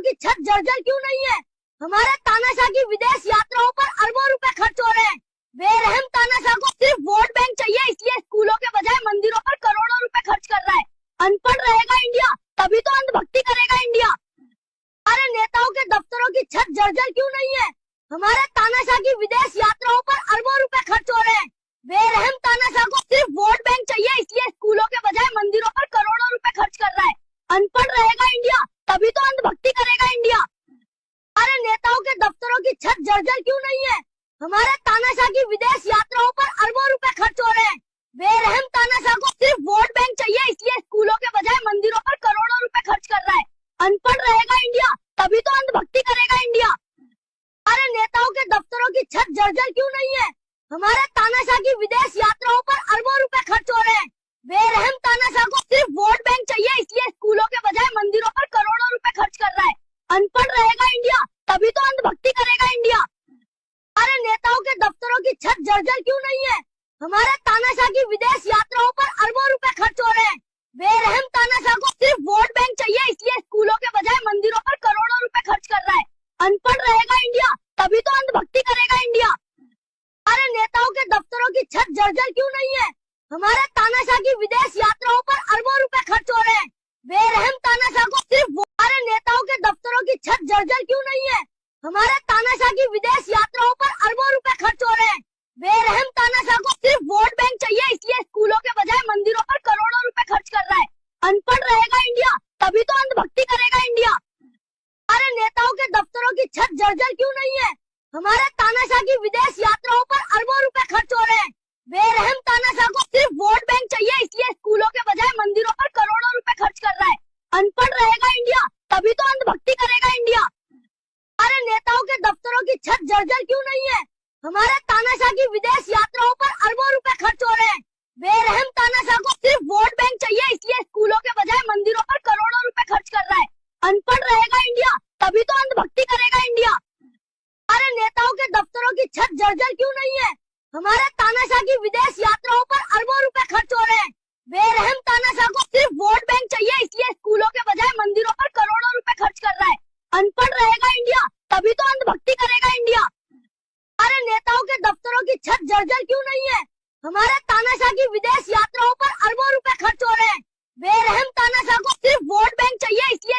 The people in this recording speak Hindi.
की छत जर्जर क्यों नहीं है? हमारे तानाशाह की विदेश यात्राओं पर अरबों रुपए खर्च हो रहे हैं। बेरहम तानाशाह को सिर्फ वोट बैंक चाहिए, इसलिए स्कूलों के बजाय मंदिरों पर करोड़ों रुपए खर्च कर रहा है। अनपढ़ रहेगा इंडिया, तभी तो अंधभक्ति करेगा इंडिया। हमारे नेताओं के दफ्तरों की छत जर्जर क्यों नहीं है? हमारे तानाशाह की विदेश यात्राओं पर अरबों रुपए खर्च हो रहे हैं। बेरहम तानाशाह को सिर्फ वोट बैंक चाहिए, इसलिए स्कूलों के बजाय मंदिरों पर करोड़ों रुपए खर्च कर रहा है। अनपढ़ रहेगा इंडिया, तभी तो अंधभक्ति करेगा इंडिया। हमारे नेताओं के दफ्तरों की छत जर्जर क्यों नहीं है? हमारे तानाशाह की विदेश यात्राओं पर अरबों रुपए खर्च हो रहे हैं। बेरहम तानाशाह को सिर्फ वोट बैंक चाहिए, इसलिए स्कूलों के बजाय मंदिरों पर करोड़ों रुपए खर्च कर रहा है। अनपढ़ रहेगा इंडिया, तभी तो अंधभक्ति करेगा इंडिया। हमारे नेताओं के दफ्तरों की छत जर्जर क्यों नहीं है? हमारे तानाशाह की विदेश यात्राओं पर अरबों रुपए खर्च हो रहे हैं। बेरहम तानाशाह को सिर्फ वोट बैंक चाहिए, इसलिए स्कूलों के बजाय मंदिरों पर करोड़ों रुपए खर्च कर रहा है। अनपढ़ रहेगा इंडिया, तभी तो अंधभक्ति करेगा इंडिया। हमारे नेताओं के दफ्तरों की छत जर्जर क्यों नहीं है? हमारे तानाशाह की विदेश यात्राओं पर अरबों रुपए खर्च हो रहे हैं। बेरहम तानाशाह को सिर्फ वोट बैंक चाहिए, इसलिए स्कूलों के बजाय मंदिरों पर करोड़ों रुपए खर्च कर रहा है। अनपढ़ रहेगा इंडिया, तभी तो अंधभक्ति करेगा इंडिया। हमारे नेताओं के दफ्तरों की छत जर्जर क्यों नहीं है? हमारे तानाशाह की विदेश यात्राओं पर अरबों रुपए खर्च हो रहे हैं। बेरहम तानाशाह को सिर्फ हमारे नेताओं के दफ्तरों की छत जर्जर क्यों नहीं है? हमारे तानाशाह की विदेश यात्राओं पर अरबों रुपए खर्च हो रहे हैं। बेरहम तानाशाह को सिर्फ वोट बैंक चाहिए, इसलिए स्कूलों के बजाय मंदिरों पर करोड़ों रुपए खर्च कर रहा है। अनपढ़ रहेगा इंडिया, तभी तो अंधभक्ति करेगा इंडिया। हमारे नेताओं के दफ्तरों की छत जर्जर क्यों नहीं है? हमारे तानाशाह की विदेश यात्राओं पर अरबों रुपए खर्च हो रहे हैं। बेरहम तानाशाह को सिर्फ वोट बैंक चाहिए, इसलिए स्कूलों के बजाय मंदिरों पर करोड़ों रुपए खर्च कर रहा है। अनपढ़ रहेगा इंडिया, तभी तो अंधभक्ति करेगा इंडिया। हमारे नेताओं के दफ्तरों की छत जर्जर क्यों नहीं है? हमारे तानाशाह की विदेश यात्राओं पर अरबों रुपए खर्च हो रहे हैं। बेरहम तानाशाह को सिर्फ वोट बैंक चाहिए, इसलिए स्कूलों के बजाय मंदिरों पर करोड़ों रुपए खर्च कर रहा है। अनपढ़ रहेगा इंडिया, तभी तो अंधभक्ति करेगा इंडिया। हमारे नेताओं के दफ्तरों की छत जर्जर क्यों नहीं है? हमारे तानाशाह की विदेश यात्राओं पर अरबों रुपए खर्च हो रहे हैं। बेरहम तानाशाह को सिर्फ वोट बैंक चाहिए, इसलिए स्कूलों के बजाय मंदिरों पर करोड़ों रुपए खर्च कर रहा है। अनपढ़ रहेगा इंडिया, तभी तो अंधभक्ति करेगा इंडिया। हमारे नेताओं के दफ्तरों की छत जर्जर क्यों नहीं है? हमारे तानाशाह की विदेश यात्राओं पर अरबों रुपए खर्च हो रहे हैं। बेरहम तानाशाह को सिर्फ वोट बैंक चाहिए, इसलिए